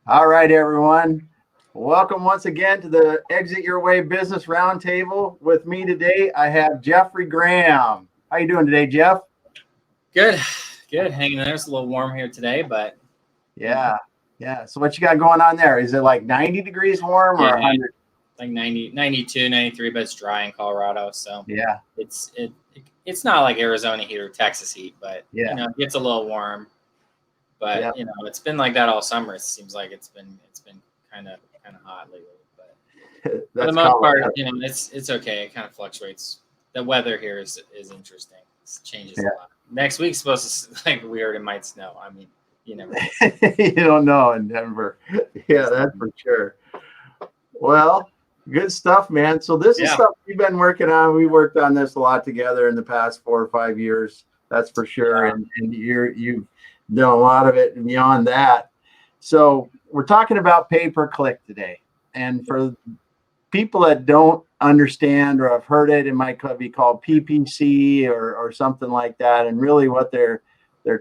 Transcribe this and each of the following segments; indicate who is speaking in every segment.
Speaker 1: All right, everyone. Welcome once again to the Exit Your Way Business Roundtable. With me today, I have Jeffrey Graham. How you doing today, Jeff?
Speaker 2: Good, good. Hanging in there. It's a little warm here today, but
Speaker 1: Yeah. So what you got going on there? Is it like 90 degrees warm or
Speaker 2: yeah,
Speaker 1: 100?
Speaker 2: like 90, 92, 93, but it's dry in Colorado, so
Speaker 1: Yeah.
Speaker 2: it's not like Arizona heat or Texas heat, but
Speaker 1: Yeah.
Speaker 2: it gets a little warm. But
Speaker 1: Yeah.
Speaker 2: it's been like that all summer. It seems like it's been kind of hot lately, but for the
Speaker 1: That's
Speaker 2: most part,
Speaker 1: Colorado.
Speaker 2: it's okay. It kind of fluctuates. The weather here is interesting. It changes
Speaker 1: Yeah.
Speaker 2: a lot. Next week's supposed to like weird. It might snow. I mean, you never know.
Speaker 1: You don't know in Denver. Yeah, that's for sure. Well, good stuff, man. So this is
Speaker 2: Yeah.
Speaker 1: stuff we've been working on. We worked on this a lot together in the past 4 or 5 years. That's for sure.
Speaker 2: Yeah.
Speaker 1: And you've done a lot of it beyond that. So we're talking about pay-per-click today. And for people that don't understand or have heard it, it might be called PPC or something like that. And really what they're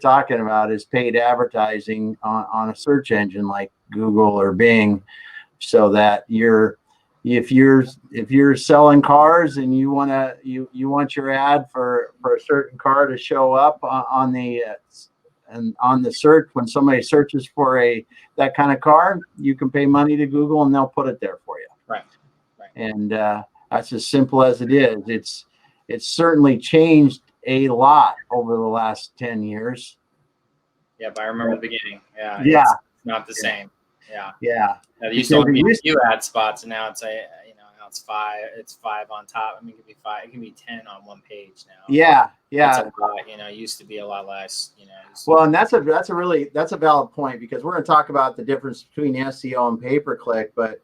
Speaker 1: talking about is paid advertising on a search engine like Google or Bing, so that if you're selling cars and you want your ad for a certain car to show up on the and on the search, when somebody searches for that kind of car, you can pay money to Google and they'll put it there for you.
Speaker 2: Right.
Speaker 1: And that's as simple as it is. It's certainly changed a lot over the last 10 years.
Speaker 2: Yeah, but I remember the beginning. Yeah.
Speaker 1: Yeah.
Speaker 2: It's not the same. Yeah.
Speaker 1: Yeah.
Speaker 2: There used to only be a few ad spots, and now now it's five. It's five on top. I mean, it could be five. It can be 10 on one page now.
Speaker 1: Yeah.
Speaker 2: It's a lot. It used to be a lot less.
Speaker 1: Well, and that's a valid point, because we're going to talk about the difference between SEO and pay-per-click. But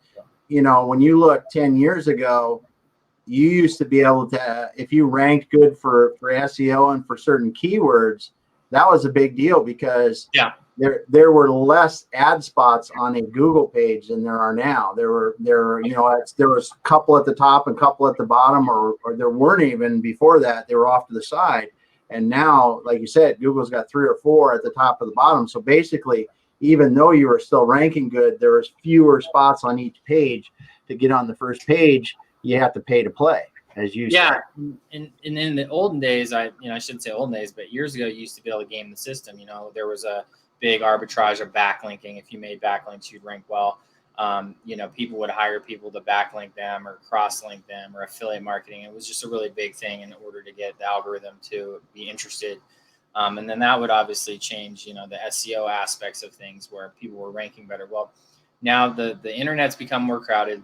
Speaker 1: when you look 10 years ago, you used to be able to, if you ranked good for SEO and for certain keywords, that was a big deal, because there were less ad spots on a Google page than there are now. There was a couple at the top and a couple at the bottom, or there weren't even before that. They were off to the side. And now, like you said, Google's got 3 or 4 at the top of the bottom. So basically, even though you were still ranking good, there was fewer spots on each page. To get on the first page, you have to pay to play, as you said.
Speaker 2: And in the olden days, I shouldn't say olden days, but years ago, you used to be able to game the system. There was a big arbitrage of backlinking. If you made backlinks, you'd rank well. People would hire people to backlink them or cross-link them, or affiliate marketing. It was just a really big thing in order to get the algorithm to be interested. And then that would obviously change, the SEO aspects of things where people were ranking better. Well, now the internet's become more crowded,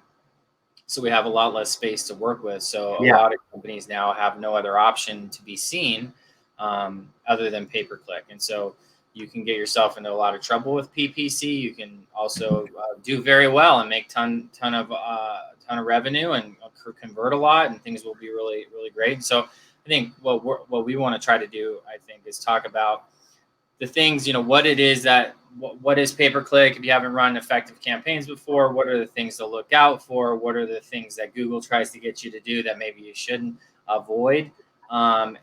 Speaker 2: so we have a lot less space to work with. So a lot of companies now have no other option to be seen other than pay-per-click. And so you can get yourself into a lot of trouble with PPC. You can also do very well and make ton of revenue and convert a lot, and things will be really, really great. And so I think what we want to try to do, I think, is talk about the things, what it is what is pay-per-click. If you haven't run effective campaigns before, what are the things to look out for? What are the things that Google tries to get you to do that maybe you shouldn't avoid? And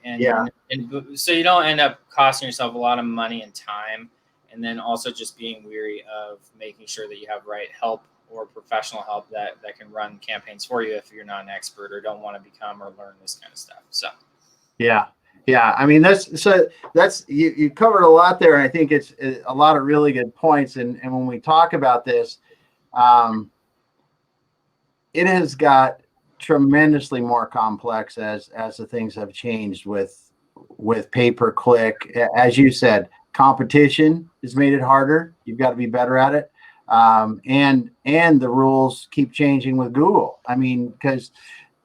Speaker 2: so you don't end up costing yourself a lot of money and time. And then also just being weary of making sure that you have right help or professional help that can run campaigns for you if you're not an expert or don't want to become or learn this kind of stuff. So,
Speaker 1: yeah. I mean, that's you covered a lot there. And I think it's a lot of really good points. And when we talk about this, it has got tremendously more complex as the things have changed with pay-per-click. As you said, competition has made it harder. You've got to be better at it. And the rules keep changing with Google. I mean, because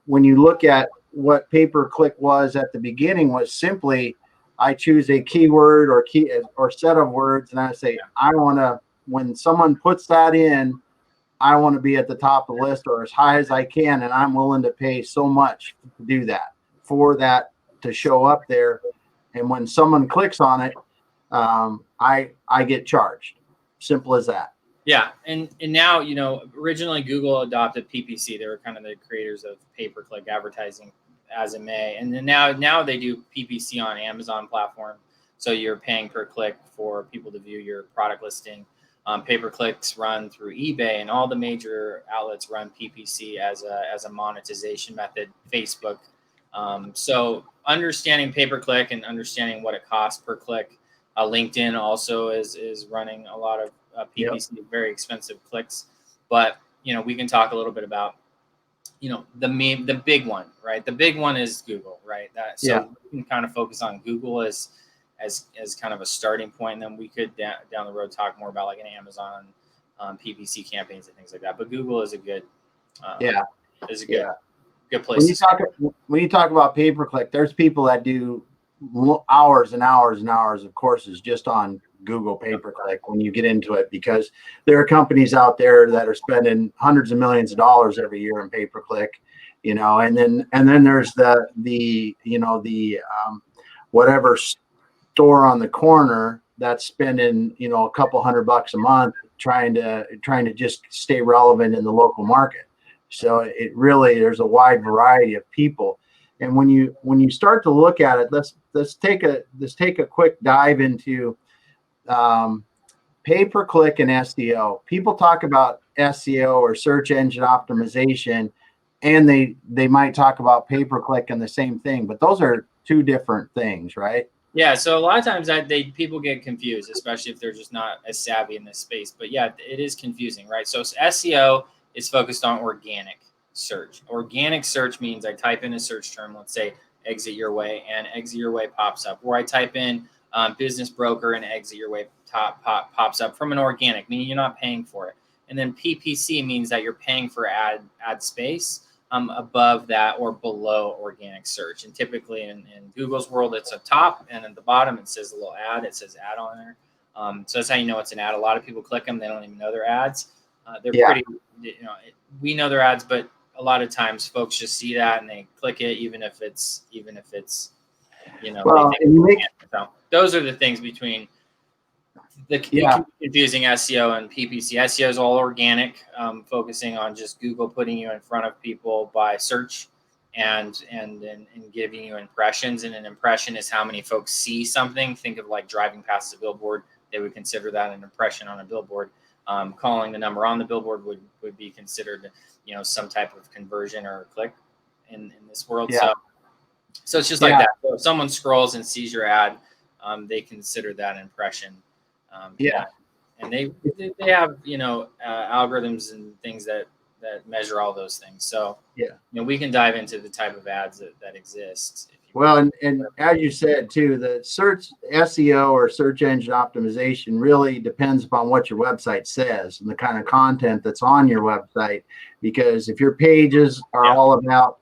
Speaker 1: when you look at what pay-per-click was at the beginning, was simply, I choose a keyword or set of words, and I say, I want to, when someone puts that in, I want to be at the top of the list or as high as I can, and I'm willing to pay so much to do that, for that to show up there. And when someone clicks on it, I get charged. Simple as that.
Speaker 2: Yeah, and now, originally Google adopted PPC. They were kind of the creators of pay-per-click advertising, as it may. And then now they do PPC on Amazon platform. So you're paying per click for people to view your product listing. Pay-per-clicks run through eBay, and all the major outlets run PPC as a monetization method. Facebook. So understanding pay-per-click and understanding what it costs per click. LinkedIn also is running a lot of PPC, very expensive clicks. But we can talk a little bit about the big one, right? The big one is Google, right? We can kind of focus on Google as kind of a starting point, and then we could down the road talk more about like an Amazon PPC campaigns and things like that. But Google is a good good place.
Speaker 1: When you talk about pay-per-click, there's people that do hours and hours and hours of courses just on Google pay-per-click when you get into it, because there are companies out there that are spending hundreds of millions of dollars every year in pay-per-click, and then there's the whatever store on the corner that's spending a couple $100 a month trying to just stay relevant in the local market. So there's a wide variety of people. And when you start to look at it, let's take a quick dive into pay-per-click and SEO. People talk about SEO or search engine optimization, and they might talk about pay-per-click and the same thing, but those are two different things, right?
Speaker 2: Yeah, so a lot of times people get confused, especially if they're just not as savvy in this space. But yeah, it is confusing, right? So SEO is focused on organic search. Organic search means I type in a search term, let's say exit your way, and exit your way pops up. Or I type in business broker and exit your way pops up from an organic, meaning you're not paying for it. And then PPC means that you're paying for ad space above that or below organic search. And typically in Google's world, it's up top, and at the bottom it says a little ad. It says ad on there. So that's how you know it's an ad. A lot of people click them; they don't even know they're ads. They're pretty, we know they're ads, but a lot of times folks just see that and they click it, even if it's so those are the things between the confusing SEO and PPC. SEO is all organic, focusing on just Google putting you in front of people by search and giving you impressions. And an impression is how many folks see something. Think of like driving past a billboard. They would consider that an impression on a billboard. Calling the number on the billboard would be considered, some type of conversion or click in this world. Yeah. So it's just like that. So if someone scrolls and sees your ad, they consider that an impression. And they have algorithms and things that measure all those things. So we can dive into the type of ads that exist.
Speaker 1: Well, and as you said too, the search SEO or search engine optimization really depends upon what your website says and the kind of content that's on your website. Because if your pages are all about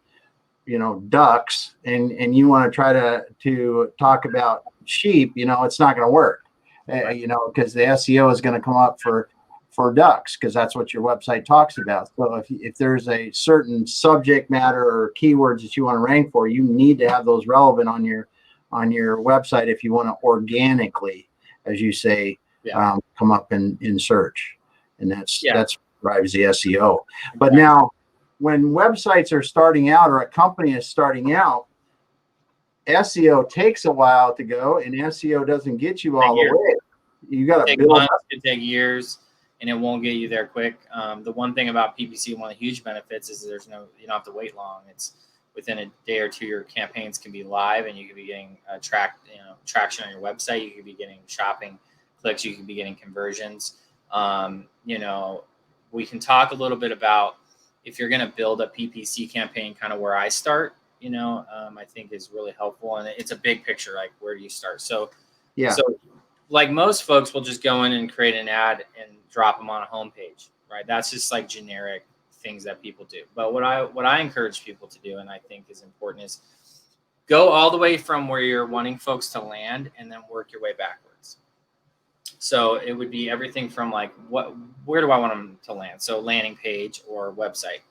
Speaker 1: ducks and you want to try to talk about sheep, it's not going to work. Because the SEO is going to come up for ducks, because that's what your website talks about. So if there's a certain subject matter or keywords that you want to rank for, you need to have those relevant on your website if you want to organically, as you say, come up in search, and that's drives the SEO. But now, when websites are starting out or a company is starting out, SEO takes a while to go, and SEO doesn't get you all the way. You got to build up.
Speaker 2: It take years, and it won't get you there quick. The one thing about PPC, one of the huge benefits is you don't have to wait long. It's within a day or two, your campaigns can be live, and you can be getting traction on your website. You could be getting shopping clicks. You could be getting conversions. We can talk a little bit about if you're going to build a PPC campaign, kind of where I start. I think is really helpful, and it's a big picture. Like, where do you start? So like most folks will just go in and create an ad and drop them on a homepage, right? That's just like generic things that people do. But what I encourage people to do, and I think is important, is go all the way from where you're wanting folks to land and then work your way backwards. So it would be everything from like, where do I want them to land? So landing page or website.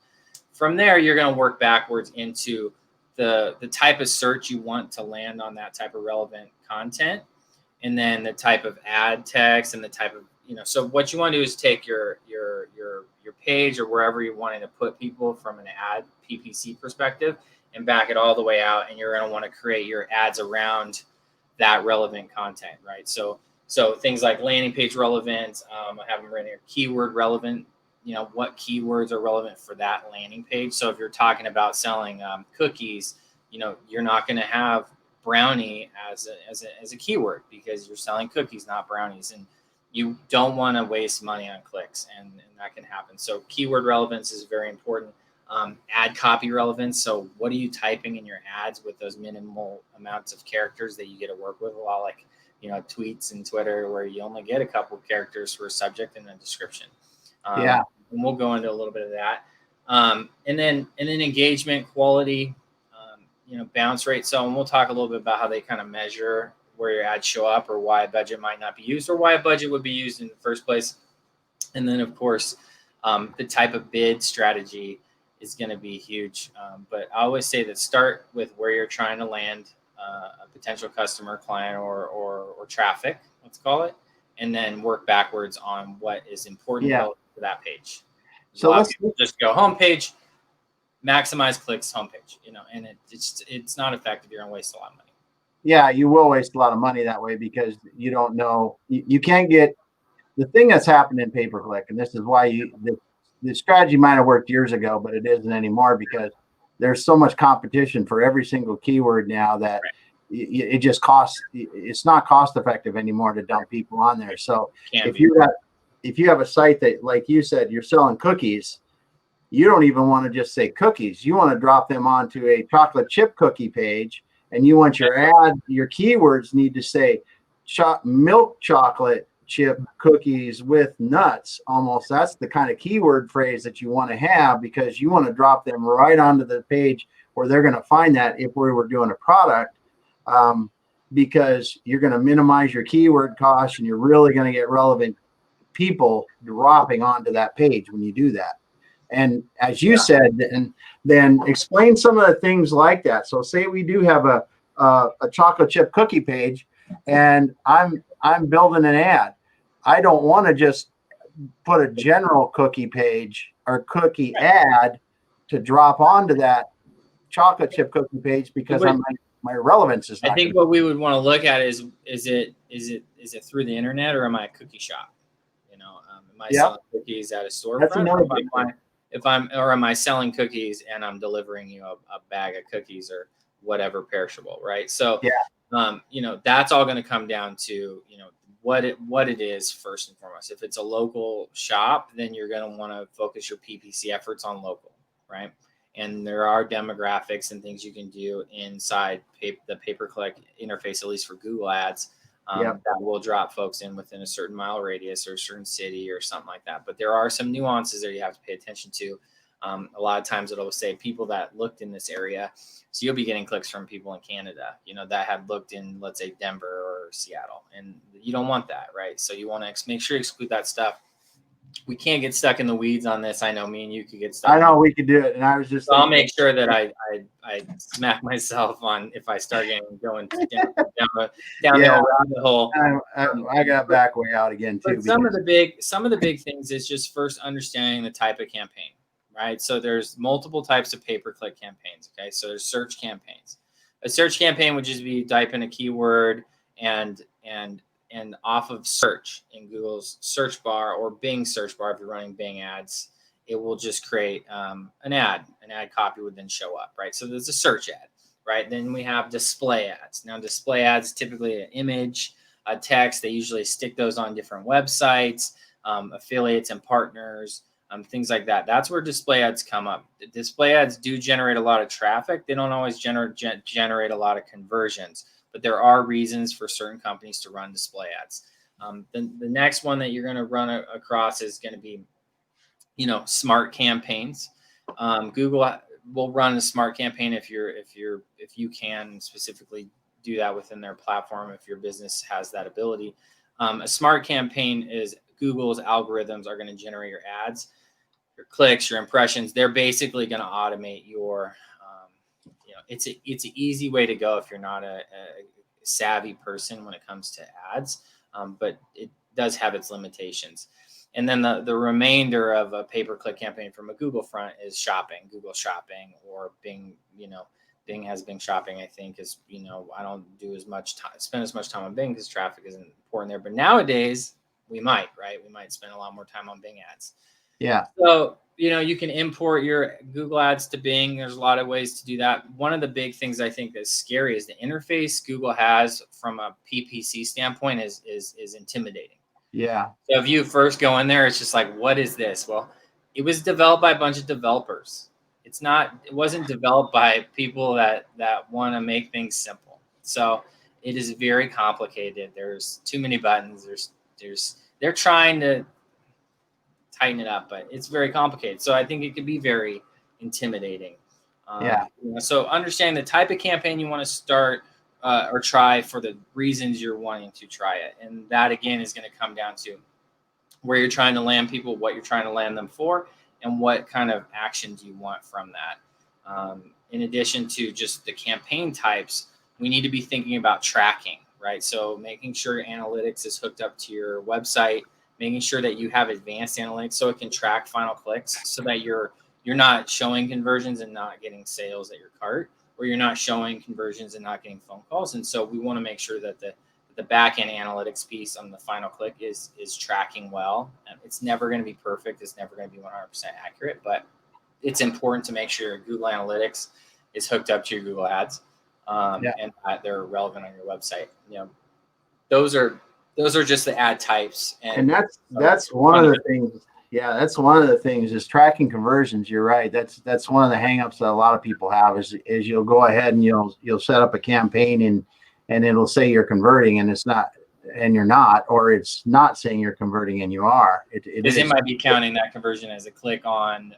Speaker 2: From there, you're going to work backwards into the type of search you want to land on that type of relevant content, and then the type of ad text and the type of, so what you want to do is take your page or wherever you're wanting to put people from an ad PPC perspective and back it all the way out. And you're going to want to create your ads around that relevant content, right? So So things like landing page relevant, I have them written here, keyword relevant, what keywords are relevant for that landing page. So if you're talking about selling cookies, you're not going to have brownie as a keyword because you're selling cookies, not brownies. And you don't want to waste money on clicks, and that can happen. So keyword relevance is very important. Ad copy relevance. So what are you typing in your ads with those minimal amounts of characters that you get to work with? A lot like, tweets and Twitter, where you only get a couple of characters for a subject and a description.
Speaker 1: Yeah.
Speaker 2: And we'll go into a little bit of that. And then engagement, quality, bounce rate. So, and we'll talk a little bit about how they kind of measure where your ads show up, or why a budget might not be used, or why a budget would be used in the first place. And then, of course, the type of bid strategy is going to be huge. But I always say that start with where you're trying to land a potential customer, client, or traffic, let's call it, and then work backwards on what is important
Speaker 1: Yeah.
Speaker 2: for that page.
Speaker 1: So let's
Speaker 2: just go homepage, maximize clicks, homepage, and it's not effective. You're gonna waste a lot of money.
Speaker 1: Yeah, you will waste a lot of money that way because you don't know. You can't get the thing that's happened in pay-per-click, and this is why the strategy might have worked years ago, but it isn't anymore because there's so much competition for every single keyword now that it just costs. It's not cost effective anymore to dump people on there. So if you have a site that, like you said, you're selling cookies, you don't even want to just say cookies. You want to drop them onto a chocolate chip cookie page, and you want your keywords need to say milk chocolate chip cookies with nuts. Almost that's the kind of keyword phrase that you want to have, because you want to drop them right onto the page where they're going to find that if we were doing a product, because you're going to minimize your keyword costs and you're really going to get relevant people dropping onto that page when you do that. And as you said, then explain some of the things like that. So say we do have a chocolate chip cookie page, and I'm building an ad. I don't want to just put a general cookie page or cookie ad to drop onto that chocolate chip cookie page, because my relevance is not.
Speaker 2: I think what we would want to look at is it through the internet, or am I a cookie shop? Am I selling cookies at a storefront?
Speaker 1: That's another big thing.
Speaker 2: Or am I selling cookies and I'm delivering you a bag of cookies or whatever perishable, right? So, that's all going to come down to, what it is first and foremost. If it's a local shop, then you're going to want to focus your PPC efforts on local, right? And there are demographics and things you can do inside the pay-per-click interface, at least for Google Ads, that will drop folks in within a certain mile radius or a certain city or something like that. But there are some nuances that you have to pay attention to. A lot of times it'll say people that looked in this area. So you'll be getting clicks from people in Canada, that had looked in, let's say, Denver or Seattle. And you don't want that, right? So you want to make sure you exclude that stuff. We can't get stuck in the weeds on this. I know me and you could get stuck.
Speaker 1: I know we could do it. And I was just
Speaker 2: so I'll make sure that I smack myself on if I start going down the rabbit hole.
Speaker 1: I got back way out again too.
Speaker 2: But some of the big things is just first understanding the type of campaign, right? So there's multiple types of pay-per-click campaigns. Okay, so there's search campaigns. A search campaign would just be type in a keyword and off of search in Google's search bar or Bing search bar, if you're running Bing ads, it will just create an ad copy would then show up, right? So there's a search ad, right? Then we have display ads. Now display ads, typically an image, a text. They usually stick those on different websites, affiliates and partners, things like that. That's where display ads come up. The display ads do generate a lot of traffic. They don't always generate a lot of conversions, but there are reasons for certain companies to run display ads. The next one that you're going to run across is going to be, smart campaigns. Google will run a smart campaign if you can specifically do that within their platform, if your business has that ability. A smart campaign is Google's algorithms are going to generate your ads, your clicks, your impressions. They're basically going to automate your it's an easy way to go if you're not a savvy person when it comes to ads, but it does have its limitations. And then the remainder of a pay-per-click campaign from a Google front is shopping, Google Shopping, or Bing. Bing has Bing Shopping, I think, is, I don't do spend as much time on Bing because traffic isn't important there. But nowadays we might, right? We might spend a lot more time on Bing ads.
Speaker 1: Yeah.
Speaker 2: So, you can import your Google ads to Bing. There's a lot of ways to do that. One of the big things I think that's scary is the interface Google has from a PPC standpoint is intimidating.
Speaker 1: Yeah.
Speaker 2: So if you first go in there, it's just like, what is this? Well, it was developed by a bunch of developers. It wasn't developed by people that want to make things simple. So it is very complicated. There's too many buttons. They're trying to tighten it up, but it's very complicated. So I think it could be very intimidating.
Speaker 1: Yeah.
Speaker 2: So understand the type of campaign you want to start or try for the reasons you're wanting to try it. And that, again, is going to come down to where you're trying to land people, what you're trying to land them for, and what kind of actions you want from that. In addition to just the campaign types, we need to be thinking about tracking, right? So making sure analytics is hooked up to your website, making sure that you have advanced analytics so it can track final clicks, so that you're not showing conversions and not getting sales at your cart, or you're not showing conversions and not getting phone calls. And so we want to make sure that the back end analytics piece on the final click is tracking well. It's never going to be perfect. It's never going to be 100% accurate, but it's important to make sure Google Analytics is hooked up to your Google Ads, and that they're relevant on your website. Those are just the ad types,
Speaker 1: and that's one of the things. Yeah, that's one of the things is tracking conversions. You're right. That's one of the hangups that a lot of people have is you'll go ahead and you'll set up a campaign and it'll say you're converting and it's not, and you're not, or it's not saying you're converting and you are.
Speaker 2: It might be counting that conversion as a click on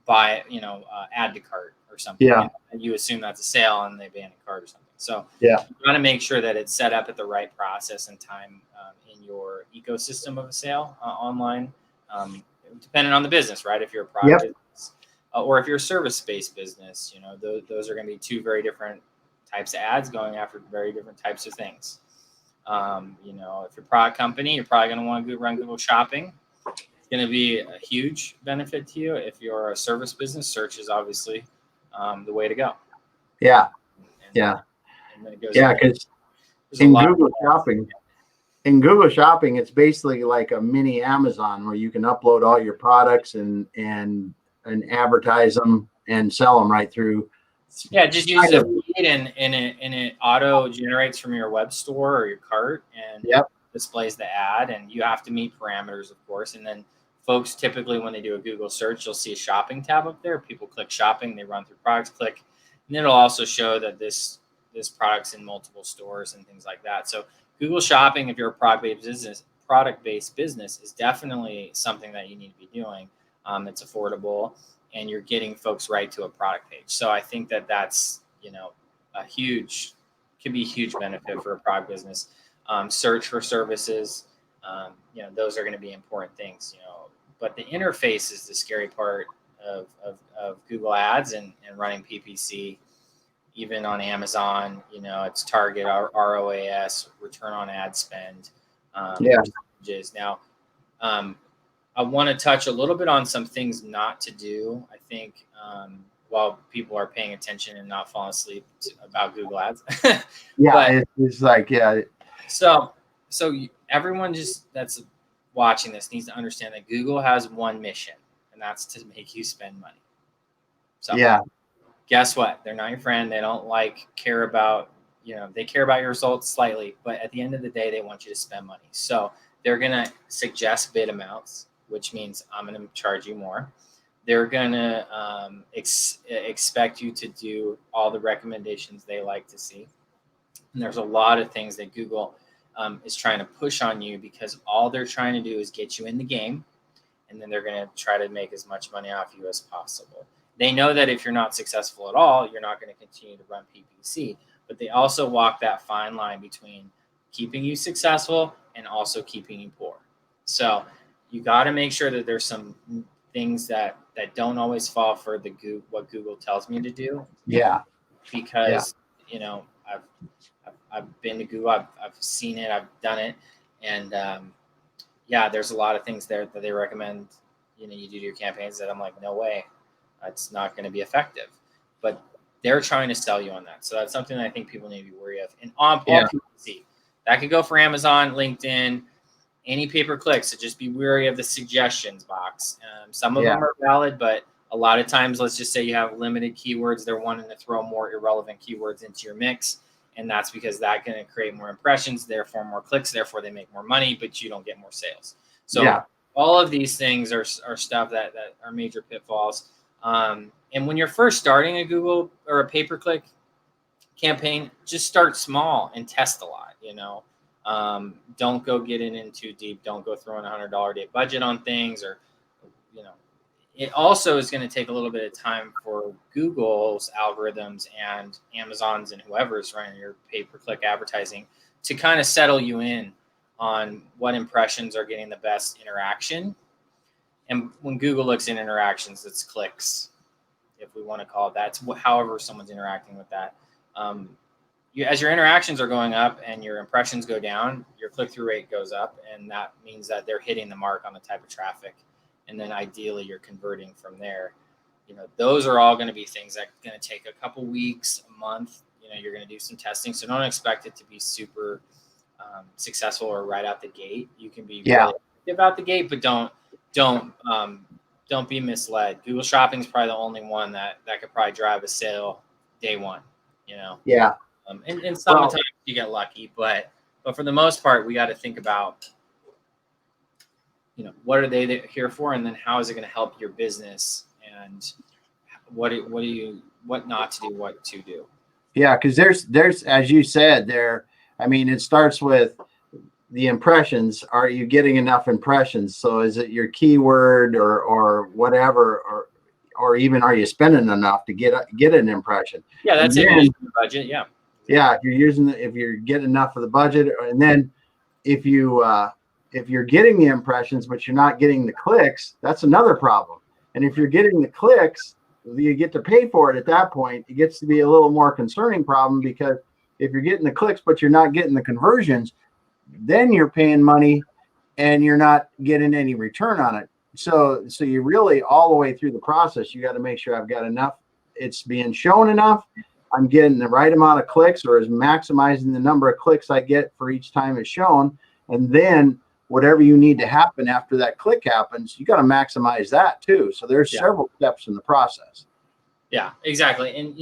Speaker 2: add to cart or something.
Speaker 1: Yeah.
Speaker 2: And you assume that's a sale and they ban a cart or something. So
Speaker 1: yeah,
Speaker 2: you want to make sure that it's set up at the right process and time in your ecosystem of a sale online, depending on the business, right? If you're a product business or if you're a service-based business, those are going to be two very different types of ads going after very different types of things. If you're a product company, you're probably going to want to run Google Shopping. It's going to be a huge benefit to you. If you're a service business, search is obviously the way to go.
Speaker 1: Yeah.
Speaker 2: Yeah.
Speaker 1: Because in Google Shopping, it's basically like a mini Amazon where you can upload all your products and advertise them and sell them right through.
Speaker 2: Yeah, just use a feed and it auto generates from your web store or your cart and displays the ad, and you have to meet parameters, of course. And then folks typically, when they do a Google search, you'll see a shopping tab up there. People click shopping, they run through products, click, and it'll also show that this product's in multiple stores and things like that. So Google Shopping, if you're a product-based business, is definitely something that you need to be doing. It's affordable, and you're getting folks right to a product page. So I think that's could be a huge benefit for a product business. Search for services, those are going to be important things. But the interface is the scary part of Google Ads and running PPC. Even on Amazon, it's target ROAS, return on ad spend. Percentages. Now, I want to touch a little bit on some things not to do. I think while people are paying attention and not falling asleep about Google Ads.
Speaker 1: It's like
Speaker 2: So everyone that's watching this needs to understand that Google has one mission, and that's to make you spend money. So guess what? They're not your friend. They don't care about, they care about your results slightly, but at the end of the day, they want you to spend money. So they're going to suggest bid amounts, which means I'm going to charge you more. They're going to expect you to do all the recommendations they like to see. And there's a lot of things that Google is trying to push on you because all they're trying to do is get you in the game. And then they're going to try to make as much money off you as possible. They know that if you're not successful at all, you're not going to continue to run PPC. But they also walk that fine line between keeping you successful and also keeping you poor. So you got to make sure that there's some things that don't always fall for what Google tells me to do.
Speaker 1: Yeah.
Speaker 2: Because I've been to Google, I've seen it, I've done it, and there's a lot of things there that they recommend. You do your campaigns that I'm like, no way, it's not going to be effective. But they're trying to sell you on that, so that's something that I think people need to be wary of. And on PPC, That could go for Amazon, LinkedIn, any pay-per-click. So just be wary of the suggestions box. Some of them are valid, but a lot of times, let's just say you have limited keywords. They're wanting to throw more irrelevant keywords into your mix. And that's because that's going to create more impressions, therefore more clicks, therefore they make more money, but you don't get more sales. So all of these things are stuff that are major pitfalls. And when you're first starting a Google or a pay-per-click campaign, just start small and test a lot, don't go getting in too deep. Don't go throwing $100 a day budget on things, or, it also is going to take a little bit of time for Google's algorithms and Amazon's and whoever's running your pay-per-click advertising to kind of settle you in on what impressions are getting the best interaction. And when Google looks at interactions, it's clicks, if we want to call it that. It's however someone's interacting with that. As your interactions are going up and your impressions go down, your click-through rate goes up, and that means that they're hitting the mark on the type of traffic. And then ideally you're converting from there. Those are all going to be things that are going to take a couple weeks, a month. You're going to do some testing. So don't expect it to be super successful or right out the gate. You can be really effective out the gate, but don't be misled. Google Shopping is probably the only one that could probably drive a sale day one, and sometimes you get lucky, but for the most part, we got to think about, what are they here for? And then how is it going to help your business, and what not to do, what to do.
Speaker 1: Yeah. Cause there's, as you said it starts with the impressions. Are you getting enough impressions? So is it your keyword or whatever, or even are you spending enough to get an impression?
Speaker 2: Yeah. That's it. The budget. Yeah.
Speaker 1: Yeah. If you're getting enough of the budget, and then if you're getting the impressions, but you're not getting the clicks, that's another problem. And if you're getting the clicks, you get to pay for it at that point. It gets to be a little more concerning problem, because if you're getting the clicks, but you're not getting the conversions, then you're paying money and you're not getting any return on it. So you really, all the way through the process, you got to make sure I've got enough. It's being shown enough. I'm getting the right amount of clicks, or is maximizing the number of clicks I get for each time it's shown. And then whatever you need to happen after that click happens, you got to maximize that too. So there's several steps in the process.
Speaker 2: Yeah, exactly. And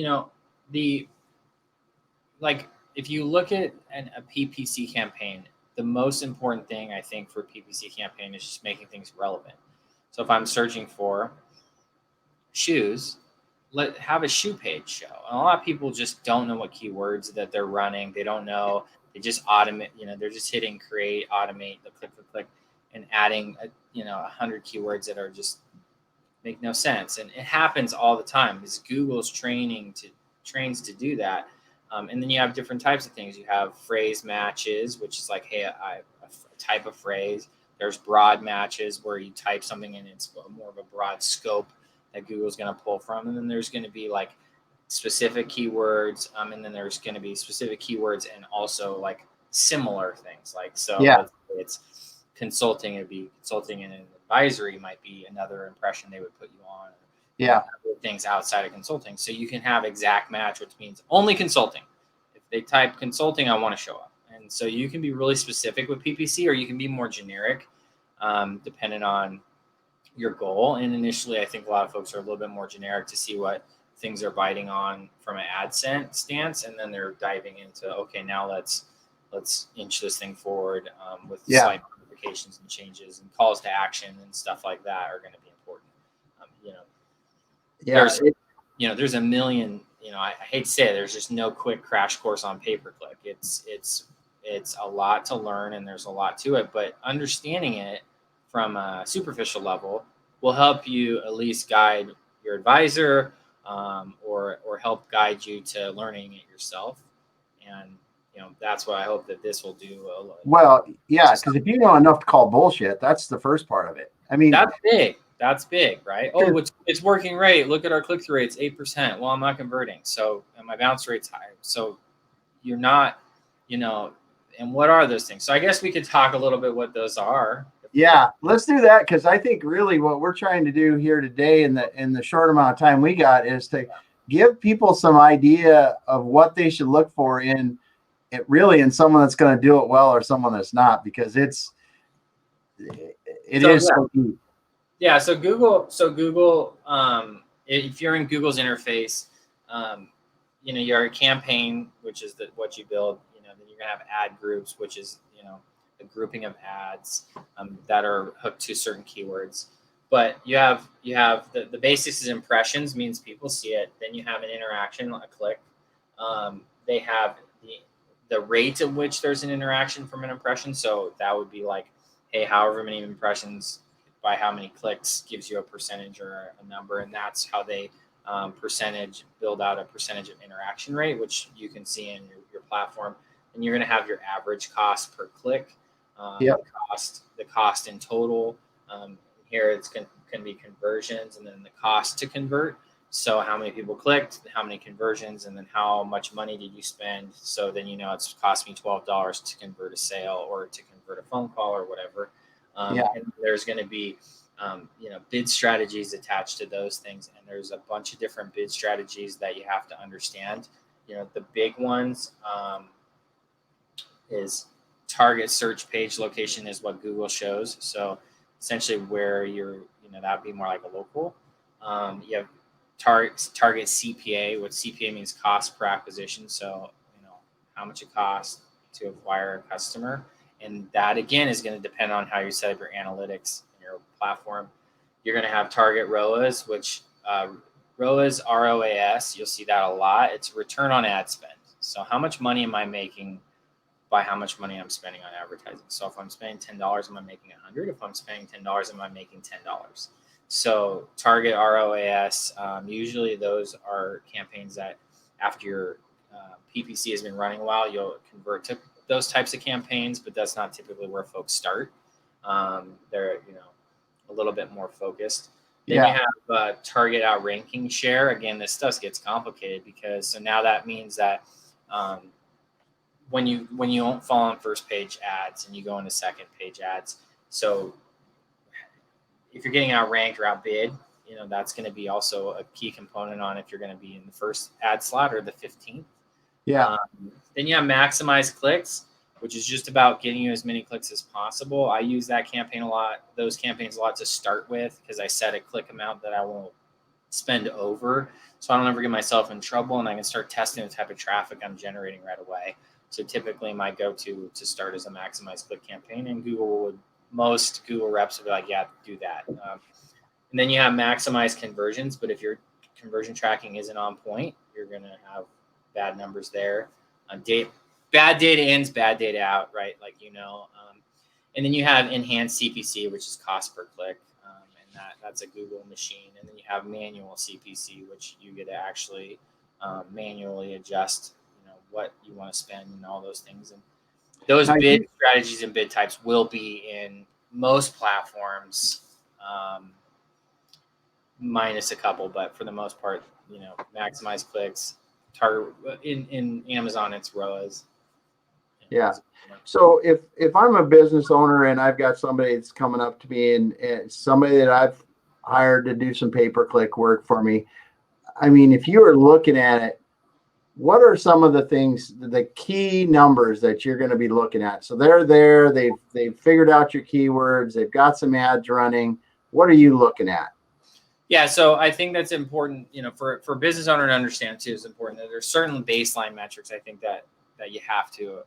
Speaker 2: if you look at a PPC campaign, the most important thing I think for a PPC campaign is just making things relevant. So if I'm searching for shoes, have a shoe page show. And a lot of people just don't know what keywords that they're running. They don't know. They just automate, they're just hitting create, automate, the click, and adding, 100 keywords that are just make no sense. And it happens all the time because Google's trains to do that. And then you have different types of things. You have phrase matches, which is like, hey, a type of phrase. There's broad matches where you type something and it's more of a broad scope that Google's going to pull from. And then there's going to be like specific keywords, and then there's going to be specific keywords and also like similar things. It's consulting. It'd be consulting, and an advisory might be another impression they would put you on. Things outside of consulting. So you can have exact match, which means only consulting. If they type consulting, I want to show up. And so you can be really specific with PPC, or you can be more generic, depending on your goal. And initially, I think a lot of folks are a little bit more generic to see what things are biting on from an ad stance, and then they're diving into, okay, now let's inch this thing forward with slight modifications and changes, and calls to action and stuff like that are going to be important. There's a million. I hate to say it, there's just no quick crash course on pay-per-click. It's a lot to learn, and there's a lot to it. But understanding it from a superficial level will help you at least guide your advisor, or help guide you to learning it yourself. And that's what I hope that this will do.
Speaker 1: Well, yeah, because if you know enough to call bullshit, that's the first part of it. I mean,
Speaker 2: that's big, right? Oh, it's working great. Look at our click-through rates, 8%. Well, I'm not converting, and my bounce rate's high. So you're not, and what are those things? So I guess we could talk a little bit what those are.
Speaker 1: Yeah, let's do that, because I think really what we're trying to do here today in the short amount of time we got is to give people some idea of what they should look for in really in someone that's going to do it well or someone that's not, because it
Speaker 2: So,
Speaker 1: is so deep.
Speaker 2: Yeah, so Google, if you're in Google's interface, your campaign, which is what you build, then you're gonna have ad groups, which is, a grouping of ads that are hooked to certain keywords. But you have the basics is impressions, means people see it. Then you have an interaction, a click. They have the rate at which there's an interaction from an impression. So that would be like, hey, however many impressions by how many clicks gives you a percentage or a number, and that's how they build out a percentage of interaction rate, which you can see in your platform. And you're going to have your average cost per click,
Speaker 1: Yep.
Speaker 2: the cost in total. Here it's going to be conversions, and then the cost to convert. So how many people clicked, how many conversions, and then how much money did you spend? So then it's cost me $12 to convert a sale or to convert a phone call or whatever. And there's going to be, bid strategies attached to those things. And there's a bunch of different bid strategies that you have to understand. The big ones is target search page location is what Google shows. So essentially where that'd be more like a local. You have target CPA. What CPA means, cost per acquisition. So, how much it costs to acquire a customer. And that, again, is going to depend on how you set up your analytics in your platform. You're going to have target ROAS, which ROAS, ROAS, you'll see that a lot. It's return on ad spend. So how much money am I making by how much money I'm spending on advertising? So if I'm spending $10, am I making $100? If I'm spending $10, am I making $10? So target ROAS, usually those are campaigns that after your PPC has been running a while, you'll convert to those types of campaigns, but that's not typically where folks start. They're, a little bit more focused. Then you have target outranking share. Again, this stuff gets complicated because now that means that when you don't fall on first page ads and you go into second page ads, so if you're getting outranked or outbid, that's going to be also a key component on if you're going to be in the first ad slot or the 15th.
Speaker 1: Yeah.
Speaker 2: Then you have maximize clicks, which is just about getting you as many clicks as possible. I use those campaigns a lot to start with because I set a click amount that I won't spend over. So I don't ever get myself in trouble, and I can start testing the type of traffic I'm generating right away. So typically my go-to to start is a maximize click campaign, and most Google reps will be like, yeah, do that. And then you have maximize conversions, but if your conversion tracking isn't on point, you're going to have bad numbers there. Bad data in, bad data out, right? And then you have enhanced CPC, which is cost per click, and that's a Google machine. And then you have manual CPC, which you get to actually manually adjust, what you want to spend and all those things. And those bid strategies and bid types will be in most platforms, minus a couple, but for the most part, maximize clicks. Target in Amazon, it's ROAS.
Speaker 1: Yeah. So if I'm a business owner and I've got somebody that's coming up to me and somebody that I've hired to do some pay-per-click work for me, I mean, if you are looking at it, what are some of the things, the key numbers that you're going to be looking at? So they're there, they've figured out your keywords, they've got some ads running. What are you looking at?
Speaker 2: Yeah, so I think that's important, for a business owner to understand too. It's important that there's certain baseline metrics I think that you have to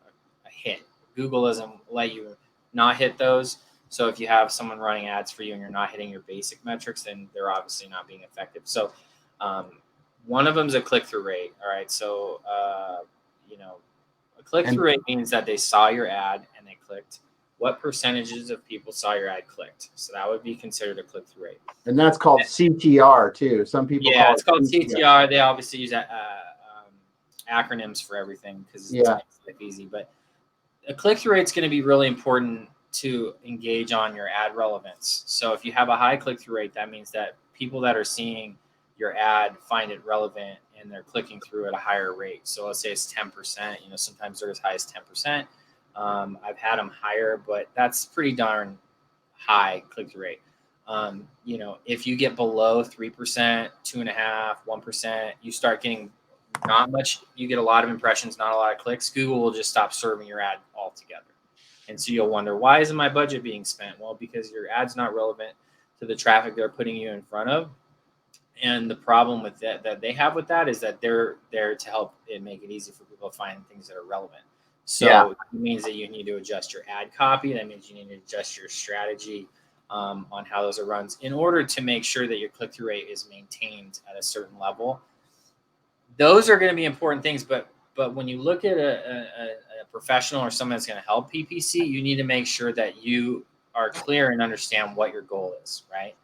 Speaker 2: hit. Google doesn't let you not hit those. So if you have someone running ads for you and you're not hitting your basic metrics, then they're obviously not being effective. So one of them is a click-through rate. All right, so a click-through rate means that they saw your ad and they clicked. What percentages of people saw your ad clicked? So that would be considered a click-through rate.
Speaker 1: And that's called CTR too. Some people call
Speaker 2: it's called CTR. They obviously use acronyms for everything because it makes life easy. But a click-through rate is going to be really important to engage on your ad relevance. So if you have a high click-through rate, that means that people that are seeing your ad find it relevant and they're clicking through at a higher rate. So let's say it's 10%. Sometimes they're as high as 10%. I've had them higher, but that's pretty darn high click-through rate. If you get below 3%, 2.5%, 1%, you start getting not much, you get a lot of impressions, not a lot of clicks, Google will just stop serving your ad altogether. And so you'll wonder, why isn't my budget being spent? Well, because your ad's not relevant to the traffic they're putting you in front of. And the problem with that they have with that is that they're there to help it make it easy for people to find things that are relevant. So it means that you need to adjust your ad copy. That means you need to adjust your strategy on how those are run in order to make sure that your click-through rate is maintained at a certain level. Those are going to be important things, but when you look at a professional or someone that's going to help PPC, you need to make sure that you are clear and understand what your goal is, right?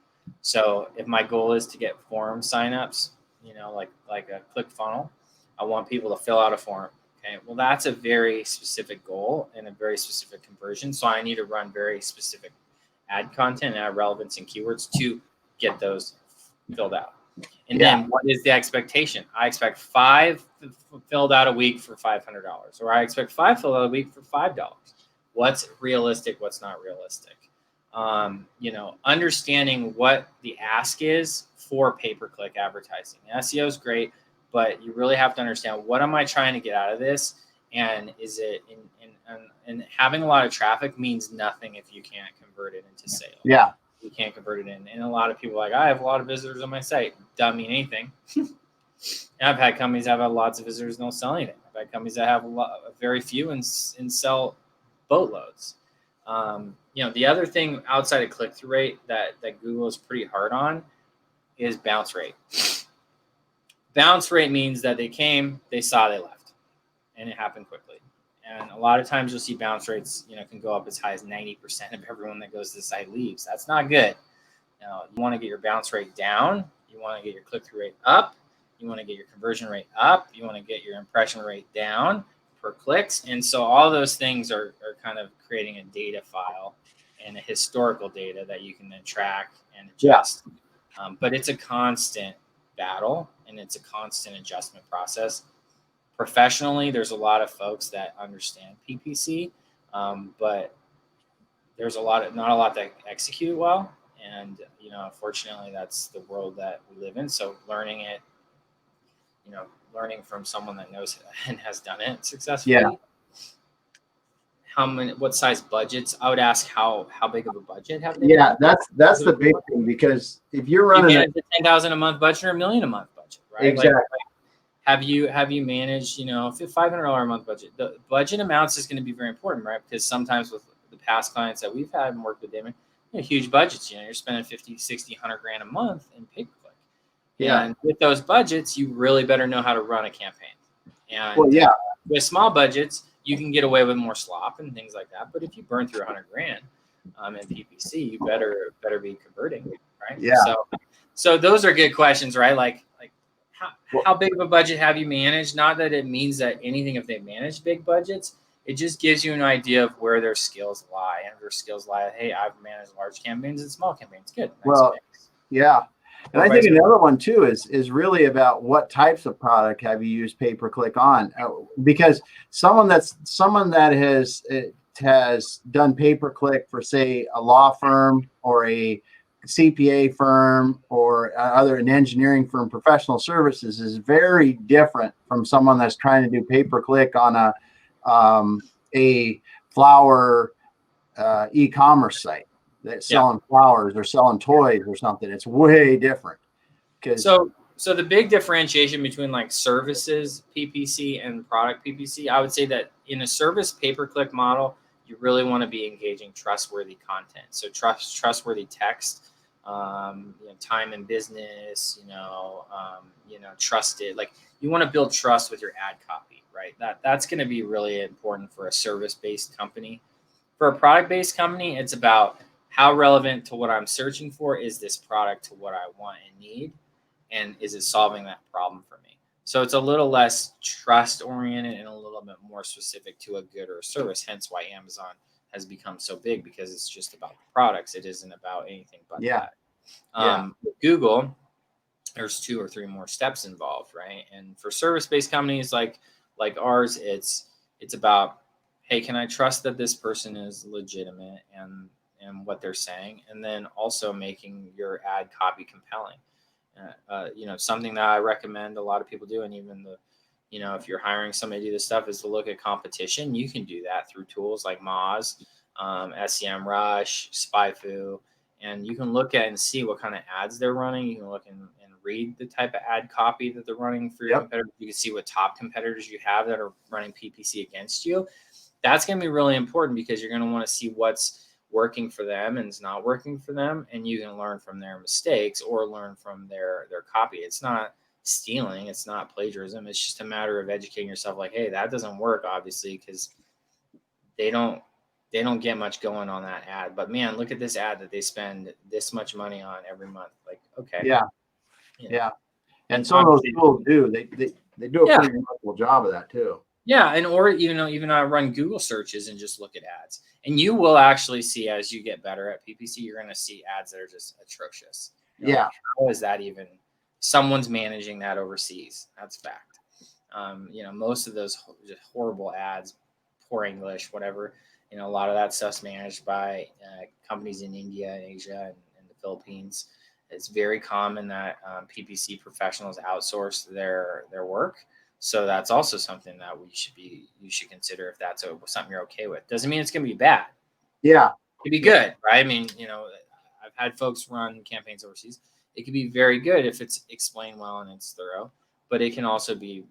Speaker 2: So if my goal is to get forum signups, like a click funnel, I want people to fill out a form. Okay, well, that's a very specific goal and a very specific conversion. So I need to run very specific ad content and add relevance and keywords to get those filled out. And then what is the expectation? I expect 5 filled out a week for $500, or I expect 5 filled out a week for $5. What's realistic? What's not realistic? Understanding what the ask is for pay-per-click advertising. SEO is great, but you really have to understand, what am I trying to get out of this? And is it and having a lot of traffic means nothing if you can't convert it into sales.
Speaker 1: Yeah.
Speaker 2: You can't convert it in. And a lot of people are like, I have a lot of visitors on my site. Doesn't mean anything. And I've had companies that have lots of visitors and don't sell anything. I've had companies that have very few and sell boatloads. The other thing outside of click-through rate that Google is pretty hard on is bounce rate. Bounce rate means that they came, they saw, they left, and it happened quickly. And a lot of times you'll see bounce rates, can go up as high as 90% of everyone that goes to the site leaves. That's not good. Now, you want to get your bounce rate down. You want to get your click-through rate up. You want to get your conversion rate up. You want to get your impression rate down per clicks. And so all those things are kind of creating a data file and a historical data that you can then track and adjust. But it's a constant battle, and it's a constant adjustment process. Professionally, there's a lot of folks that understand PPC, but there's not a lot that execute well. And, unfortunately, that's the world that we live in. So learning from someone that knows it and has done it successfully.
Speaker 1: Yeah.
Speaker 2: What size budgets? I would ask how big of a budget have they?
Speaker 1: Yeah, that's the big thing, because if you're running
Speaker 2: a $10,000 a month budget or $1 million a month budget, right?
Speaker 1: Exactly.
Speaker 2: Have you managed, if $500 a month budget, the budget amounts is going to be very important, right? Because sometimes with the past clients that we've had and worked with them, huge budgets, you're spending 50, 60, 100 grand a month in pay-per-click. Yeah. And with those budgets, you really better know how to run a campaign. And with small budgets, you can get away with more slop and things like that. But if you burn through 100 grand in PPC, you better be converting, right?
Speaker 1: Yeah.
Speaker 2: So those are good questions, right? Like how big of a budget have you managed? Not that it means that anything if they manage big budgets. It just gives you an idea of where their skills lie. And their skills lie, hey, I've managed large campaigns and small campaigns. Good.
Speaker 1: Well, yeah. And I think another one too is really about what types of product have you used pay-per-click on? Because someone that has done pay-per-click for, say, a law firm or a CPA firm or an engineering firm, professional services, is very different from someone that's trying to do pay-per-click on a flower e-commerce site that's selling flowers or selling toys or something. It's way different.
Speaker 2: So the big differentiation between like services PPC and product PPC, I would say that in a service pay-per-click model, you really want to be engaging trustworthy content. So trustworthy text, time in business, trusted. Like, you want to build trust with your ad copy, right? That's going to be really important for a service-based company. For a product-based company, it's about how relevant to what I'm searching for is this product to what I want and need, and is it solving that problem for me? So it's a little less trust-oriented and a little bit more specific to a good or a service, hence why Amazon has become so big, because it's just about the products. It isn't about anything but that. With Google, there's 2 or 3 more steps involved, right? And for service-based companies like ours, it's about, hey, can I trust that this person is legitimate and what they're saying? And then also making your ad copy compelling. Something that I recommend a lot of people do, and even if you're hiring somebody to do this stuff, is to look at competition. You can do that through tools like Moz, SEMrush, SpyFu, and you can look at and see what kind of ads they're running. You can look and read the type of ad copy that they're running for your competitors. You can see what top competitors you have that are running PPC against you. That's going to be really important because you're going to want to see what's working for them and is not working for them, and you can learn from their mistakes or learn from their copy. It's not stealing, it's not plagiarism. It's just a matter of educating yourself. Like, hey, that doesn't work, obviously, because they don't get much going on that ad. But man, look at this ad that they spend this much money on every month. Like, okay,
Speaker 1: yeah. And some of those tools do. They do a pretty remarkable job of that too.
Speaker 2: Yeah, and or even I run Google searches and just look at ads, and you will actually see as you get better at PPC, you're going to see ads that are just atrocious. Like, how is that even? Someone's managing that overseas. That's fact. Most of those just horrible ads, poor English, whatever. A lot of that stuff's managed by companies in India and Asia and the Philippines. It's very common that PPC professionals outsource their work. So that's also something that you should consider if that's something you're okay with. Doesn't mean it's going to be bad.
Speaker 1: Yeah.
Speaker 2: It could be good, right? I mean, I've had folks run campaigns overseas. It could be very good if it's explained well and it's thorough, but it can also be,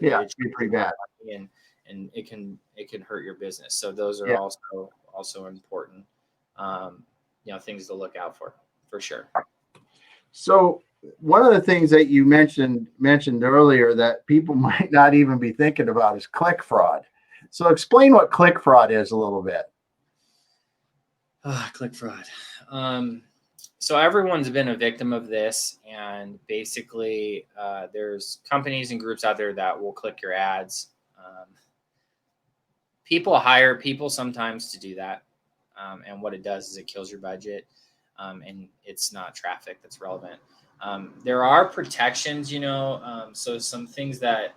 Speaker 1: it's pretty bad.
Speaker 2: And it can hurt your business. So those are also important, things to look out for sure.
Speaker 1: So one of the things that you mentioned earlier that people might not even be thinking about is click fraud. So explain what click fraud is a little bit.
Speaker 2: Click fraud. So everyone's been a victim of this, and basically there's companies and groups out there that will click your ads. People hire people sometimes to do that, and what it does is it kills your budget, and it's not traffic that's relevant. There are protections, so some things that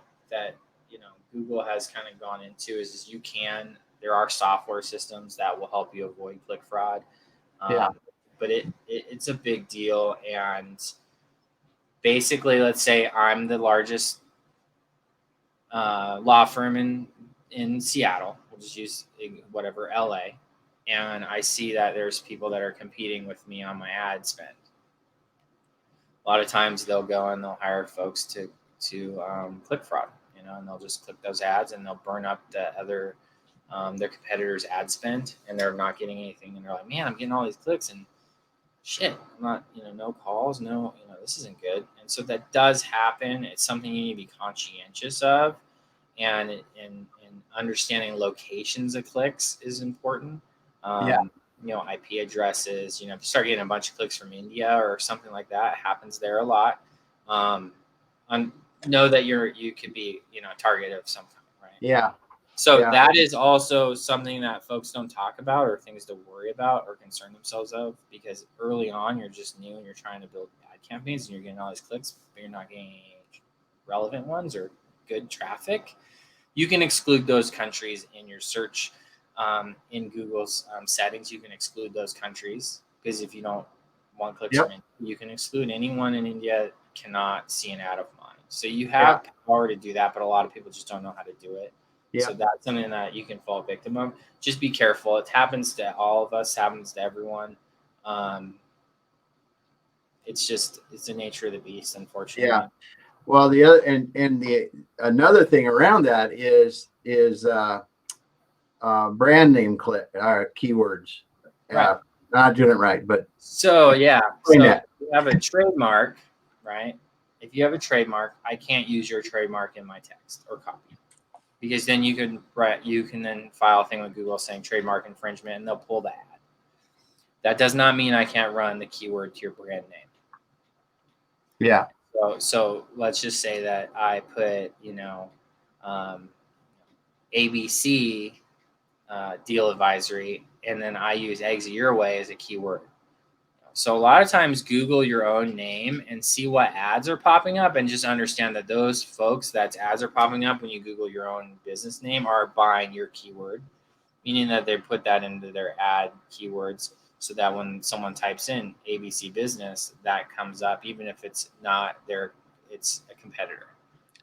Speaker 2: Google has kind of gone into is there are software systems that will help you avoid click fraud. But it's a big deal. And basically, let's say I'm the largest law firm in Seattle. We'll just use whatever, LA. And I see that there's people that are competing with me on my ad spend. A lot of times they'll go and they'll hire folks to click fraud, and they'll just click those ads and they'll burn up the other their competitors' ad spend, and they're not getting anything. And they're like, man, I'm getting all these clicks and shit, I'm not, no calls, this isn't good. And so that does happen. It's something you need to be conscientious of, and understanding locations of clicks is important. IP addresses, if you start getting a bunch of clicks from India or something like that, it happens there a lot. Know that you could be, a target of some kind, right?
Speaker 1: Yeah.
Speaker 2: So that is also something that folks don't talk about, or things to worry about or concern themselves of, because early on you're just new and you're trying to build ad campaigns and you're getting all these clicks, but you're not getting any relevant ones or good traffic. You can exclude those countries in your search. In Google's settings, you can exclude those countries, because if you don't want clicks from India, you can exclude anyone in India cannot see an ad of mine. So you have power to do that, but a lot of people just don't know how to do it. So that's something that you can fall victim of. Just be careful. It happens to all of us, happens to everyone. It's the nature of the beast, unfortunately.
Speaker 1: Yeah. Well, the other another thing around that is brand name keywords.
Speaker 2: Right.
Speaker 1: Not doing it right, but
Speaker 2: so you have a trademark, right? If you have a trademark, I can't use your trademark in my text or copy, because then you can then file a thing with Google saying trademark infringement, and they'll pull the ad. That does not mean I can't run the keyword to your brand name.
Speaker 1: Yeah.
Speaker 2: So let's just say that I put, ABC deal advisory, and then I use Exit Your Way as a keyword. So a lot of times Google your own name and see what ads are popping up, and just understand that those folks that's ads are popping up when you Google your own business name are buying your keyword, meaning that they put that into their ad keywords, so that when someone types in ABC business, that comes up, even if it's not it's a competitor.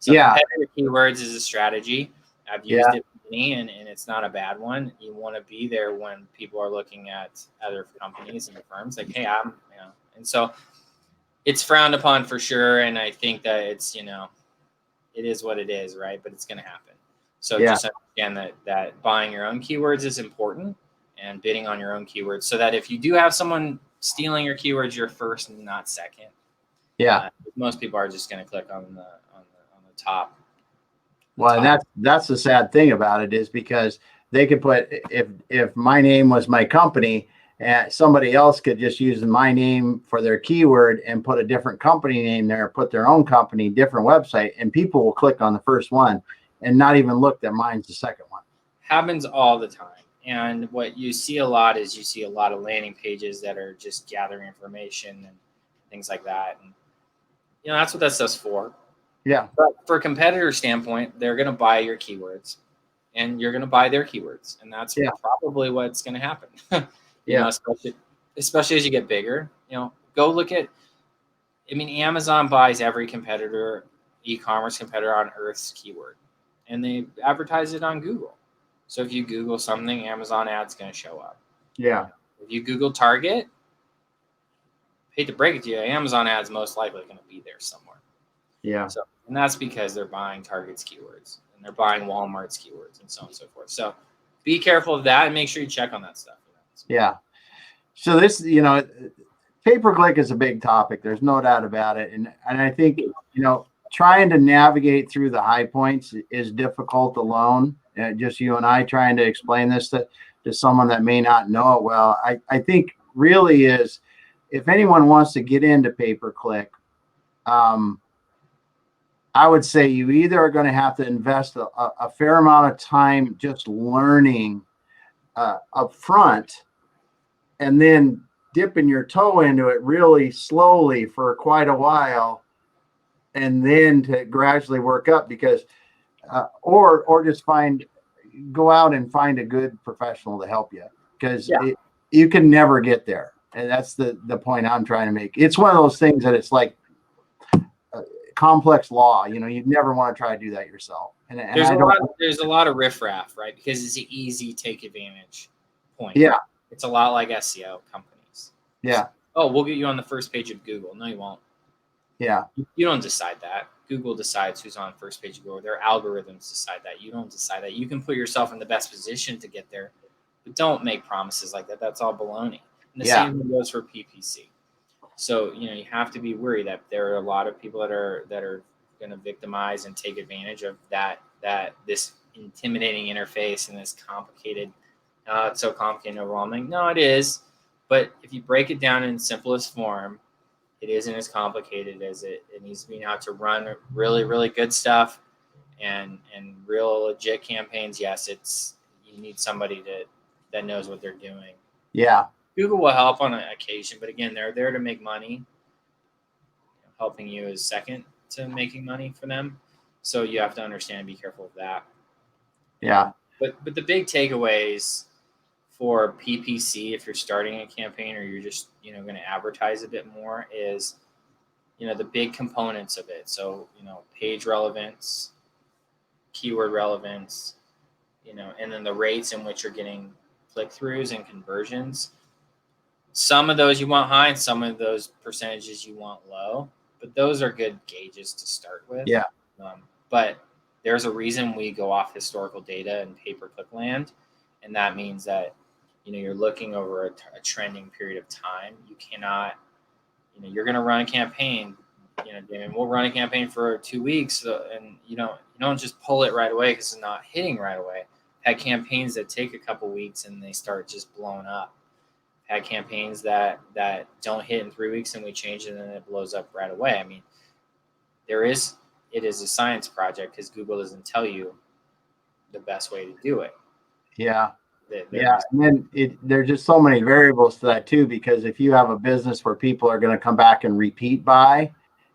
Speaker 2: So
Speaker 1: Yeah.
Speaker 2: competitive keywords is a strategy. I've used it for me, and it's not a bad one. You want to be there when people are looking at other companies and firms like, hey, and so it's frowned upon for sure. And I think that it's, it is what it is, right? But it's going to happen. So just understand that buying your own keywords is important and bidding on your own keywords, so that if you do have someone stealing your keywords, you're first and not second.
Speaker 1: Yeah.
Speaker 2: Most people are just going to click on the top.
Speaker 1: Well, and that's the sad thing about it, is because they could put, if my name was my company, and somebody else could just use my name for their keyword and put a different company name there, put their own company, different website, and people will click on the first one and not even look that mine's the second one.
Speaker 2: Happens all the time. And what you see a lot is you see a lot of landing pages that are just gathering information and things like that. And that's what that stuff's for.
Speaker 1: Yeah.
Speaker 2: But for a competitor standpoint, they're going to buy your keywords and you're going to buy their keywords. And that's probably what's going to happen. Especially as you get bigger, go look at, Amazon buys every competitor, e-commerce competitor on Earth's keyword, and they advertise it on Google. So if you Google something, Amazon ad's going to show up.
Speaker 1: Yeah.
Speaker 2: If you Google Target, hate to break it to you, Amazon ad's most likely going to be there somewhere.
Speaker 1: Yeah.
Speaker 2: So, and that's because they're buying Target's keywords and they're buying Walmart's keywords and so on and so forth. So be careful of that and make sure you check on that stuff.
Speaker 1: Yeah. So this, pay-per-click is a big topic. There's no doubt about it. And I think, trying to navigate through the high points is difficult alone. Just you and I trying to explain this to someone that may not know it well. I think really is, if anyone wants to get into pay-per-click, I would say you either are going to have to invest a fair amount of time just learning up front, and then dipping your toe into it really slowly for quite a while, and then to gradually work up, because or just go out and find a good professional to help you, because you can never get there. And that's the point I'm trying to make. It's one of those things that it's like complex law. You'd never want to try to do that yourself. And
Speaker 2: there's a lot of riffraff, right? Because it's an easy take advantage point.
Speaker 1: Yeah.
Speaker 2: It's a lot like SEO companies.
Speaker 1: Yeah.
Speaker 2: Oh, we'll get you on the first page of Google. No, you won't.
Speaker 1: Yeah.
Speaker 2: You don't decide that. Google decides who's on first page of Google. Their algorithms decide that. You don't decide that. You can put yourself in the best position to get there, but don't make promises like that. That's all baloney. And the same thing goes for PPC. So, you have to be worried that there are a lot of people that are going to victimize and take advantage of that this intimidating interface and this complicated, it's so complicated and overwhelming. No, it is. But if you break it down in simplest form, it isn't as complicated as it needs to be now to run really, really good stuff and real legit campaigns. Yes, you need somebody that knows what they're doing.
Speaker 1: Yeah.
Speaker 2: Google will help on occasion, but again, they're there to make money. Helping you is second to making money for them. So you have to understand and be careful of that.
Speaker 1: Yeah.
Speaker 2: But the big takeaways for PPC, if you're starting a campaign or you're just, going to advertise a bit more, is, the big components of it. So, page relevance, keyword relevance, and then the rates in which you're getting click-throughs and conversions. Some of those you want high and some of those percentages you want low, but those are good gauges to start with.
Speaker 1: Yeah.
Speaker 2: But there's a reason we go off historical data and pay-per-click land. And that means that, you're looking over a trending period of time. You cannot, you're going to run a campaign, Damon, we'll run a campaign for 2 weeks. And you don't just pull it right away because it's not hitting right away. Had campaigns that take a couple weeks and they start just blowing up. Had campaigns that don't hit in 3 weeks and we change it and then it blows up right away. It is a science project because Google doesn't tell you the best way to do it.
Speaker 1: Yeah. And then there's just so many variables to that too, because if you have a business where people are going to come back and repeat buy,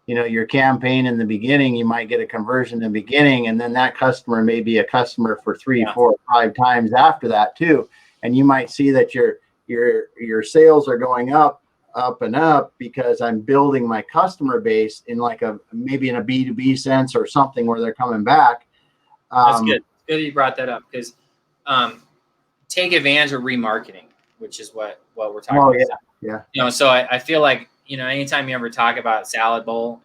Speaker 1: your campaign in the beginning, you might get a conversion in the beginning, and then that customer may be a customer for 3, 4, 5 times after that too. And you might see that your sales are going up up and up because I'm building my customer base in like maybe in a B2B sense or something where they're coming back.
Speaker 2: That's good. It's good you brought that up because take advantage of remarketing, which is what we're talking about.
Speaker 1: Yeah.
Speaker 2: You know, so I feel like, you know, anytime you ever talk about salad bowl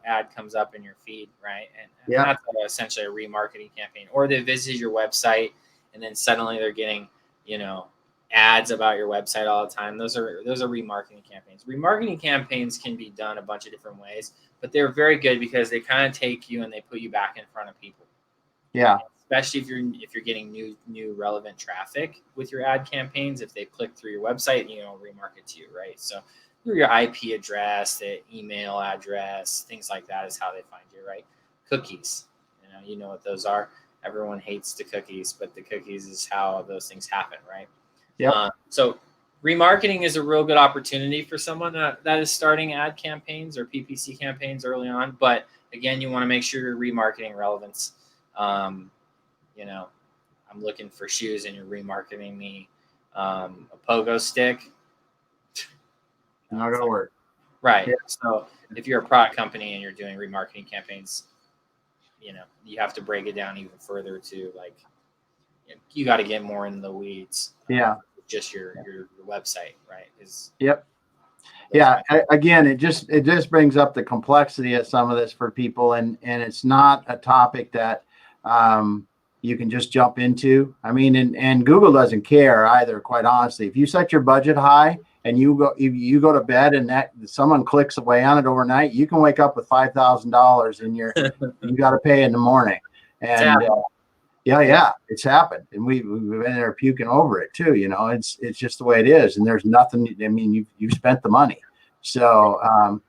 Speaker 2: ad comes up in your feed, right? And that's essentially a remarketing campaign. Or they visit your website and then suddenly they're getting, you know, ads about your website all the time. Those are remarketing campaigns. Remarketing campaigns can be done a bunch of different ways, but they're very good because they kind of take you and they put you back in front of people.
Speaker 1: Yeah.
Speaker 2: Especially if you're getting new relevant traffic with your ad campaigns. If they click through your website, you know, remarket to you, right? So your IP address, the email address, things like that is how they find you, right? Cookies, you know what those are. Everyone hates the cookies, but the cookies is how those things happen, right?
Speaker 1: Yeah.
Speaker 2: So remarketing is a real good opportunity for someone that is starting ad campaigns or PPC campaigns early on. But again, you want to make sure you're remarketing relevance. You know, I'm looking for shoes and you're remarketing me a pogo stick.
Speaker 1: Not gonna work.
Speaker 2: Right. Yeah. So if you're a product company and you're doing remarketing campaigns, you know, you have to break it down even further to like, you got to get more in the weeds.
Speaker 1: Yeah.
Speaker 2: Just your website, right?
Speaker 1: Yep. Yeah. Again, it just brings up the complexity of some of this for people, and it's not a topic that you can just jump into. I mean, and Google doesn't care either, quite honestly. If you set your budget high and you go to bed and that someone clicks away on it overnight, you can wake up with $5,000 and you got to pay in the morning. And it's happened, and we've been there puking over it too. You know, it's just the way it is, and there's nothing. I mean, you've spent the money, so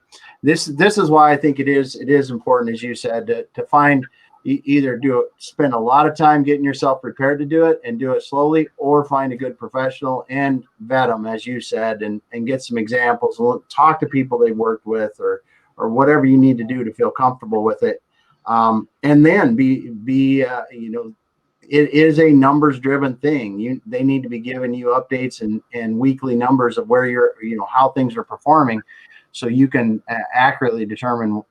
Speaker 1: this is why I think it is important, as you said, to find either spend a lot of time getting yourself prepared to do it and do it slowly, or find a good professional and vet them, as you said, and get some examples, talk to people they've worked with, or whatever you need to do to feel comfortable with it. And then you know, it is a numbers driven thing. They need to be giving you updates and weekly numbers of where how things are performing, so you can accurately determine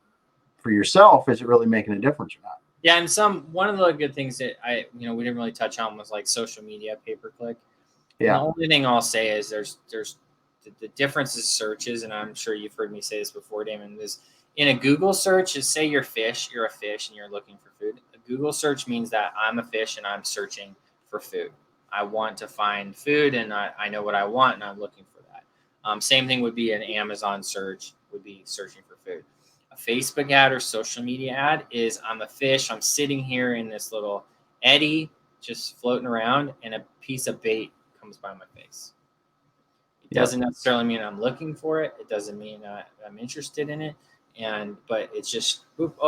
Speaker 1: for yourself, is it really making a difference or not?
Speaker 2: Yeah, and one of the good things that we didn't really touch on was like social media pay-per-click. Yeah. And the only thing I'll say is there's the difference is searches, and I'm sure you've heard me say this before, Damon. Is in a Google search, is say you're a fish and you're looking for food. A Google search means that I'm a fish and I'm searching for food. I want to find food, and I know what I want, and I'm looking for that. Same thing would be an Amazon search, would be searching for food. A Facebook ad or social media ad is I'm a fish. I'm sitting here in this little eddy, just floating around, and a piece of bait comes by my face. It doesn't necessarily mean I'm looking for it. It doesn't mean I'm interested in it. But it's just,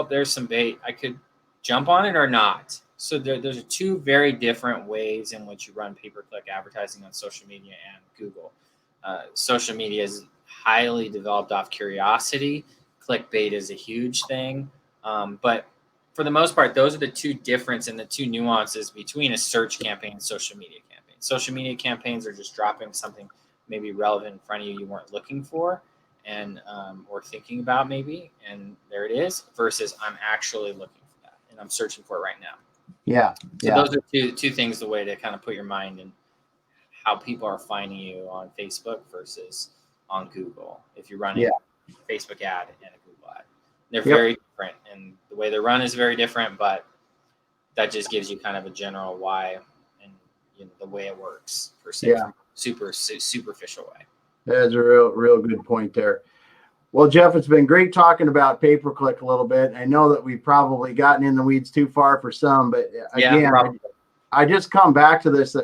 Speaker 2: there's some bait. I could jump on it or not. So there's two very different ways in which you run pay-per-click advertising on social media and Google. Social media is highly developed off curiosity. Clickbait is a huge thing. But for the most part, those are the two differences and the two nuances between a search campaign and social media campaign. Social media campaigns are just dropping something maybe relevant in front of you weren't looking for and or thinking about maybe, and there it is, versus I'm actually looking for that and I'm searching for it right now.
Speaker 1: Yeah.
Speaker 2: So those are two things, the way to kind of put your mind in how people are finding you on Facebook versus on Google. If you're running a Facebook ad and a Google ad, they're very different, and the way they're run is very different, but that just gives you kind of a general why and the way it works per se.
Speaker 1: Yeah.
Speaker 2: Superficial way.
Speaker 1: That's a real good point there. Well, Jeff, it's been great talking about pay-per-click a little bit. I know that we've probably gotten in the weeds too far for some, but again, I just come back to this.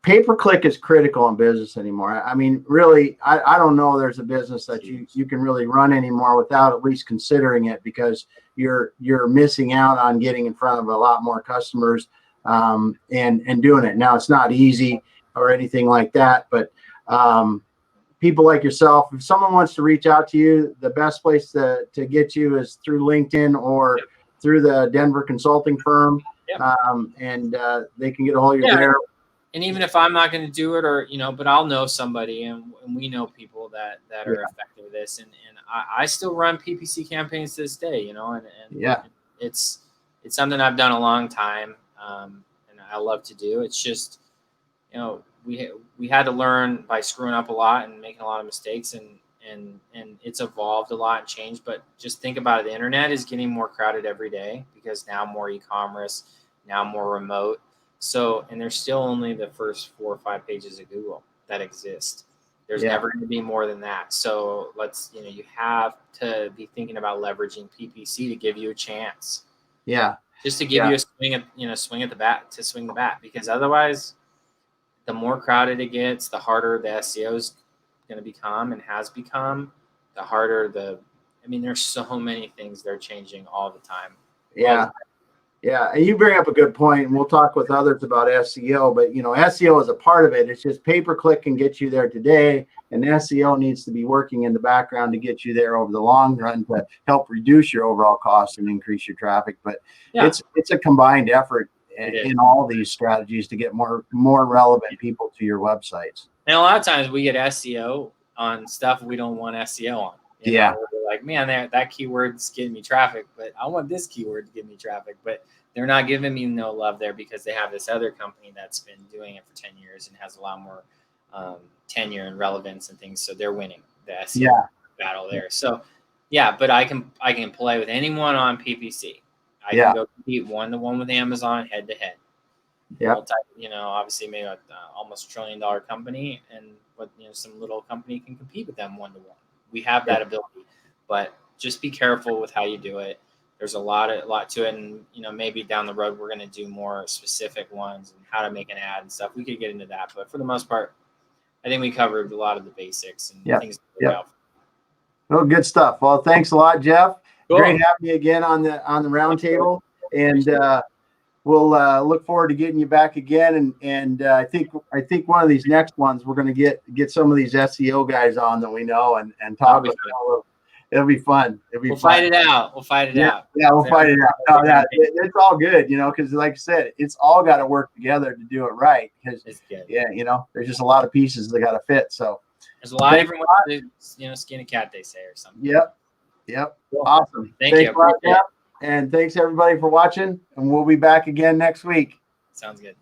Speaker 1: Pay-per-click is critical in business anymore. I mean, really, I don't know there's a business that you can really run anymore without at least considering it, because you're missing out on getting in front of a lot more customers and doing it. Now, it's not easy or anything like that, but people like yourself, if someone wants to reach out to you, the best place to get you is through LinkedIn or through the Denver consulting firm, and they can get a hold of you there.
Speaker 2: even if I'm not going to do it, or but I'll know somebody, and we know people that are effective with this, and I still run PPC campaigns to this day, and it's something I've done a long time, and I love to do. It's just we had to learn by screwing up a lot and making a lot of mistakes, and it's evolved a lot and changed. But just think about it, the internet is getting more crowded every day, because now more e-commerce, now more remote. So, and there's still only the first 4 or 5 pages of Google that exist. There's never going to be more than that. So you have to be thinking about leveraging PPC to give you a chance.
Speaker 1: Yeah.
Speaker 2: Just to give you a swing at the bat, because otherwise, the more crowded it gets, the harder the SEO is going to become and has become. The harder there's so many things they're changing all the time.
Speaker 1: Yeah. Yeah. And you bring up a good point, and we'll talk with others about SEO, but SEO is a part of it. It's just pay-per-click can get you there today, and SEO needs to be working in the background to get you there over the long run to help reduce your overall cost and increase your traffic. But it's a combined effort in all these strategies to get more relevant people to your websites.
Speaker 2: And a lot of times we get SEO on stuff we don't want SEO on. We're like, man, that keyword's getting me traffic, but I want this keyword to give me traffic. But they're not giving me no love there, because they have this other company that's been doing it for 10 years and has a lot more tenure and relevance and things. So they're winning the SEO battle there. So but I can play with anyone on PPC. I can go compete 1-to-1 with Amazon, head to head.
Speaker 1: Yeah.
Speaker 2: Obviously maybe almost $1 trillion company, and some little company can compete with them 1-to-1. We have that ability, but just be careful with how you do it. There's a lot to it, and maybe down the road we're going to do more specific ones and how to make an ad and stuff. We could get into that, but for the most part, I think we covered a lot of the basics and things to look out for.
Speaker 1: Oh, good stuff. Well, thanks a lot, Jeff.
Speaker 2: Cool.
Speaker 1: Great having you again on the roundtable, and we'll look forward to getting you back again. And I think one of these next ones we're going to get some of these SEO guys on that we know and talk about. It'll be fun.
Speaker 2: We'll fight it out. We'll fight it out.
Speaker 1: Yeah, we'll fight it out. No, it's all good, because like I said, it's all got to work together to do it right. Because there's just a lot of pieces that got to fit. So
Speaker 2: there's a lot of different ways to skin a cat, they say, or something.
Speaker 1: Yep. Cool. Awesome.
Speaker 2: Thanks you.
Speaker 1: A lot, Jeff. And thanks everybody for watching. And we'll be back again next week.
Speaker 2: Sounds good.